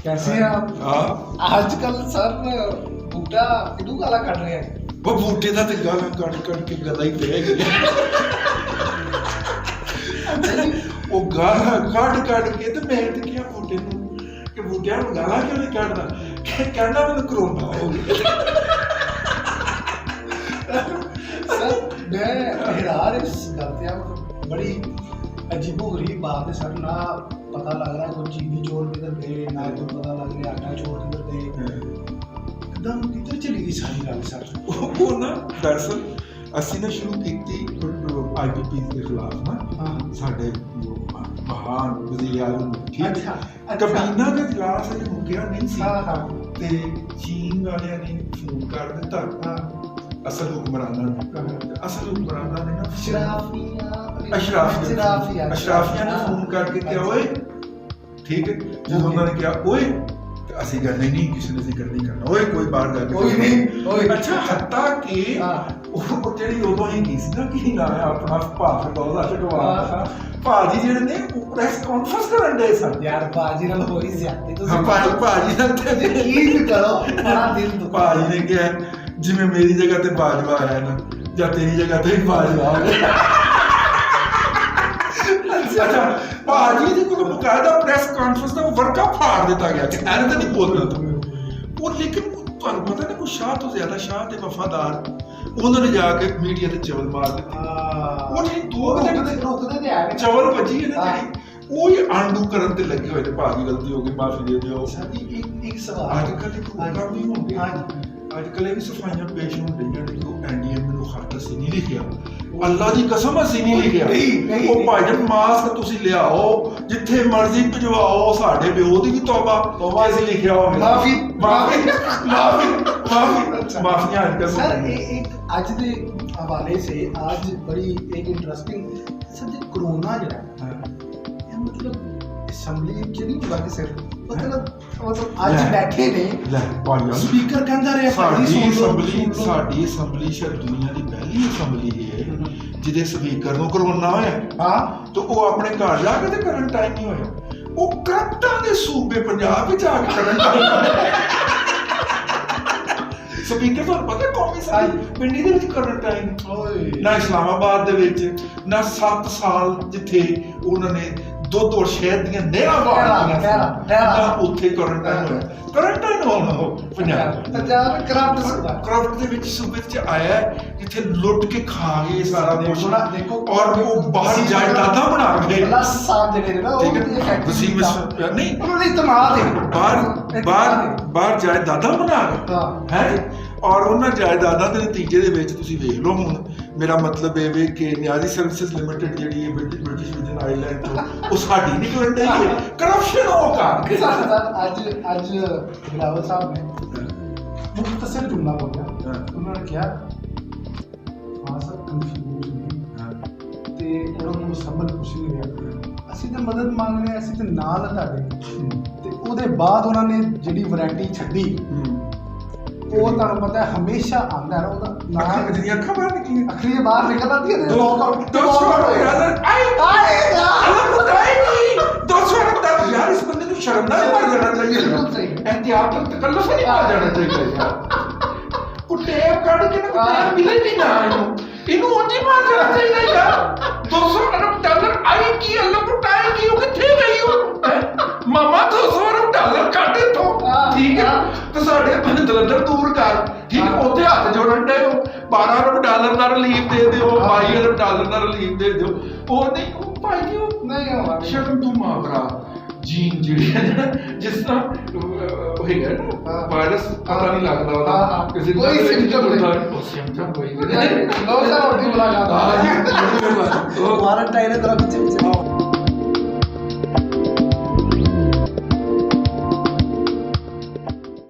कैसे हैं आप? आजकल सर बूटा किदू गाला कट रहे हैं। वो बूटे का तो गाला कट के गला ही पे वो गाला कट के तो मैं तो क्या बूटे कि बूटिया गाला क्यों नहीं कटदा कहना मैंने कोरोना हो गया। सर मैं हैरान इस गल ते बड़ी अजीबो-गरीब बात है सर। ना पता लग रहा कोई चीनी चोर किधर गए, ना कोई पता लग रहा आटा चोर किधर गए। एकदम किधर चली गई सारी गल सर। वो ना दरअसल ਅਸੀਂ ਨਾ ਸ਼ੁਰੂ ਕੀਤੀ ਆਈਪੀਪੀ ਦੇ ਖਿਲਾਫ ਨਾ ਸਾਡੇ ਮਹਾਨ ਵਜ਼ੀਰ ਆਜ਼ਮ ਠੀਕ ਕਬੀਨਾ ਦੇ ਇਜਲਾਸ ਅਜੇ ਮੁੱਕਿਆ ਨਹੀਂ ਸੀ ਤੇ ਚੀਨ ਵਾਲਿਆਂ ਨੇ ਫੋਨ ਕਰ ਦਿੱਤਾ ਅਸਲ ਹੁਕਮਰਾਨਾਂ ਨੇ ਨਾ ਅਸ਼ਰਾਫੀਆਂ ਨੇ ਫੋਨ ਕਰਕੇ ਕਿਹਾ ਓਏ ਠੀਕ ਹੈ ਜਦੋਂ ਉਹਨਾਂ ਨੇ ਕਿਹਾ ਓਏ ਅਸੀਂ ਗੱਲ ਨਹੀਂ ਕਿਸੇ ਨੇ ਜ਼ਿਕਰ ਨਹੀਂ ਕਰਨਾ ਓਏ ਕੋਈ ਬਾਹਰ ਜਾ ਕੇ ਕੋਈ ਨਹੀਂ ਓਏ ਅੱਛਾ ਹੱਤਾ ਕਿ ਉਹ ਜਿਹੜੀ ਉਦੋਂ ਹੀ ਕੀ ਸੀ ਨਾ ਕਿ ਨਾ ਆਪਣਾ ਭਾਫ ਦੌਲਾ ਛਕਵਾ ਭਾਜੀ ਜਿਹੜੇ ਨੇ ਪ੍ਰੈਸ ਕਾਨਫਰੰਸ ਕਰਨ ਦੇ ਸਨ ਯਾਰ ਭਾਜੀ ਨਾਲ ਹੋਈ ਜ਼ਿਆਦਤੀ ਤੁਸੀਂ ਭਾਜੀ ਨਾਲ ਤੇ ਯਕੀਨ ਕਰੋ ਬੜਾ ਦਿਲ ਦੁਖਾ ਭਾਜੀ ਨੇ ਕਿਹਾ ਜਿਵੇਂ ਮੇਰੀ ਜਗ੍ਹਾ ਤੇ ਬਾਜਵਾ ਆਇਆ ਨਾ ਜਾਂ ਤੇਰੀ ਜਗ੍ਹਾ ਤੇ ਬਾਜਵਾ ਆ ਗਿਆ। ਅੱਛਾ ਭਾਜੀ ਦੀ ਕੋਈ ਬਕਾਇਦਾ ਪ੍ਰੈਸ ਕਾਨਫਰੰਸ ਦਾ ਵਰਕਾ ਫਾੜ ਦਿੱਤਾ ਗਿਆ ਕਿ ਐਨ ਤਾਂ ਨਹੀਂ ਬੋਲਣਾ ਉਹ ਲੇਕਿਨ ਤੁਹਾਨੂੰ ਪਤਾ ਨਾ ਕੋਈ ਸ਼ਾਹ ਤੋਂ ਜ਼ਿਆਦਾ ਸ਼ਾਹ ਤੇ ਵਫਾਦਾਰ ਉਹਨਾਂ ਨੇ ਜਾ ਕੇ ਮੀਡੀਆ ਤੇ ਚਵਲ ਮਾਰ ਦਿੱਤੀ ਉਹ ਨਹੀਂ ਦੋ ਰੁਕਦੇ ਤੇ ਆ ਗਏ ਚਵਲ ਵੱਜੀ ਹੈ ਨਾ ਜਿਹੜੀ ਉਹ ਹੀ ਆਂਡੂ ਕਰਨ ਤੇ ਲੱਗੇ ਹੋਏ ਨੇ ਭਾਜੀ ਗਲਤੀ ਹੋ ਗਈ ਮਾਫੀ ਦੇ ਦਿਓ ਸਾਡੀ ਇੱਕ ਸਵਾਲ ਅੱਜ ਕੱਲ੍ਹ ਦੇ ਪ੍ਰੋਗਰਾਮ ਨਹੀਂ ਹੁੰਦੇ ਅੱਜ ਕੱਲ੍ਹ ਇਹ ਵੀ ਸਫਾਈਆਂ ਪੇਸ਼ ਹੋਣ ਰਹੀਆਂ ਨੇ ਕਿ ਉਹ ਐਨਡੀਐਮ ਨੂੰ ਖਤ ਅਸੀਂ ਨਹੀਂ ਲਿਖਿਆ ਅੱਲਾ ਦੀ ਕਸਮ ਅਸੀਂ ਨਹੀਂ ਲਿਖਿਆ ਉਹ ਭਾਜਨ ਮਾਸਕ ਤੁਸੀਂ ਲਿਆਓ ਜਿੱਥੇ ਮਰਜ਼ੀ ਭਜਵਾਓ ਸਾਡੇ ਵਿਓ ਦੀ ਵੀ ਤੌਬਾ ਅਸੀਂ ਲਿਖਿਆ ਹੋਵੇ ਮਾਫੀਆਂ सर एक आज के हवाले से आज बड़ी एक इंटरेस्टिंग सर जो कोरोना जरा मतलब असैम्बली च नहीं हुआ कि सिर्फ मतलब आज बैठे ने स्पीकर कहंदा रहा साडी असैम्बली शायद दुनिया की पहली असैम्बली है ਜਿਹਦੇ ਸਪੀਕਰ ਨੂੰ ਕਰੋਨਾ ਹੋਇਆ ਤੇ ਉਹ ਆਪਣੇ ਘਰ ਜਾ ਕੇ ਤੇ ਕੁਆਰੰਟਾਈਨ ਨਹੀਂ ਹੋਇਆ ਉਹ ਕਰਪਟਾਂ ਦੇ ਸੂਬੇ ਪੰਜਾਬ ਵਿੱਚ ਆ ਕੇ ਕੁਆਰੰਟਾਈਨ ਸਪੀਕਰ ਤੁਹਾਨੂੰ ਪਤਾ ਕੌਮੀ ਸਭਾ ਪਿੰਡੀ ਦੇ ਵਿੱਚ ਕੁਆਰੰਟਾਈਨ ਨਾ ਇਸਲਾਮਾਬਾਦ ਦੇ ਵਿੱਚ ਨਾ 7 ਸਾਲ ਜਿੱਥੇ ਉਹਨਾਂ ਨੇ ਦੁੱਧ ਔਰ ਸ਼ਹਿਦ ਦੀਆਂ ਨਹਿਰਾਂ ਬਾਹਰ ਉੱਥੇ ਕੁਆਰੰਟਾਈਨ ਹੋਣਾ ਪੰਜਾਬ ਕਰਪਟ ਦੇ ਵਿੱਚ ਸੂਬੇ 'ਚ ਆਇਆ ਜਿੱਥੇ ਲੁੱਟ ਕੇ ਖਾ ਗਏ ਸਾਰਾ ਕੁਝ ਔਰ ਉਹ ਬਾਹਰ ਜਾਇਦਾਦਾਂ ਬਣਾ ਕੇ ਬਾਹਰ ਜਾਇਦਾਦਾਂ ਬਣਾ ਕੇ ਹੈ ਔਰ ਉਹਨਾਂ ਜਾਇਦਾਦਾਂ ਦੇ ਨਤੀਜੇ ਦੇ ਵਿੱਚ ਤੁਸੀਂ ਵੇਖ ਲਓ ਹੁਣ ਮੇਰਾ ਮਤਲਬ ਇਹ ਵੇ ਕਿ ਨਿਆਜ਼ੀ ਸਰਵਿਸਿਜ਼ ਲਿਮਿਟਡ ਜਿਹੜੀ ਹੈ ਬ੍ਰਿਟਿਸ਼ ਵਿਜਨ ਆਈਲੈਂਡ ਤੋਂ ਉਹ ਸਾਡੀ ਨਹੀਂ ਕੁਆਰੰਟਾਈਨ ਹੈ ਕਰਪਸ਼ਨ ਹੋ ਕਰ ਅੱਜ ਬਿਲਾਵਲ ਸਾਹਿਬ ਨੇ ਮੁਖਤਸਰ ਜੁਮਲਾ ਬੋਲਿਆ ਉਹਨਾਂ ਨੇ ਕਿਹਾ ਹਾਂ ਸਰ ਕਨਫਿਊਜ਼ ਨਹੀਂ ਤੇ ਉਹਨਾਂ ਨੂੰ ਸਮਝ ਕੁਛ ਨਹੀਂ ਰਿਹਾ ਅਸੀਂ ਤਾਂ ਮਦਦ ਮੰਗ ਰਹੇ ਅਸੀਂ ਤਾਂ ਨਾਲ ਆ ਤੁਹਾਡੇ ਤੇ ਉਹਦੇ ਬਾਅਦ ਉਹਨਾਂ ਨੇ ਜਿਹੜੀ ਵੈਰਾਈਟੀ ਛੱਡੀ ਉਹ ਤੁਹਾਨੂੰ ਪਤਾ ਹੈ ਹਮੇਸ਼ਾ ਆਉਂਦਾ ਹੈ ਉਹਦਾ ਨਾਮ ਜਿਹੜੀਆਂ ਅੱਖਾਂ ਬਾਹਰ ਨਿਕਲੀਆਂ ਅੱਖੀਆਂ ਬਾਹਰ ਨਿਕਲ ਆਉਂਦੀਆਂ ਨੇ यार इस बंदे को शर्म ना मार जाना चाहिए एहतियात और तकल्लुफ नहीं मार जाना चाहिए यार कुटेब काट के ना कुटेब मिले भी ना इन्हों उंजी मार जाना चाहिए यार 200 अरब डॉलर आई की अल्लाह को टाइम की हो किथे गई हो मामा 200 अरब डॉलर काटे तो ठीक है तो साडे दलदर दूर कर ठीक है ओथे हाथ जोड़न दे 12 अरब डॉलर ਦਾ ਰਿਲੀਫ ਦੇ ਦਿਓ 22 ਅਰਬ ਡਾਲਰ ਦਾ ਰਿਲੀਫ ਦੇ ਦਿਓ ਉਹ ਨਹੀਂ ਉਹ ਭਾਈ ਜੀ ਨਹੀਂ ਹੋਵਾ ਸ਼ਰਮ ਤੋਂ ਮਾਵਰਾ ਜੀਨ ਜਿਹੜੀ ਹੈ ਨਾ ਜਿਸ ਤਰ੍ਹਾਂ ਹੋਏਗਾ ਨਾ ਵਾਇਰਸ ਪਤਾ ਨਹੀਂ ਲੱਗਦਾ ਉਹਦਾ ਕਿਸੇ ਦਾ ਕੋਈ ਸਿੰਪਟਮ ਕੋਈ ਨਹੀਂ ਲੋ ਸਰ ਉਹਦੀ ਮੁਲਾਕਾਤ ਆ ਜੀ ਕੁਆਰੰਟਾਈਨ ਕਰੋ ਪਿੱਛੇ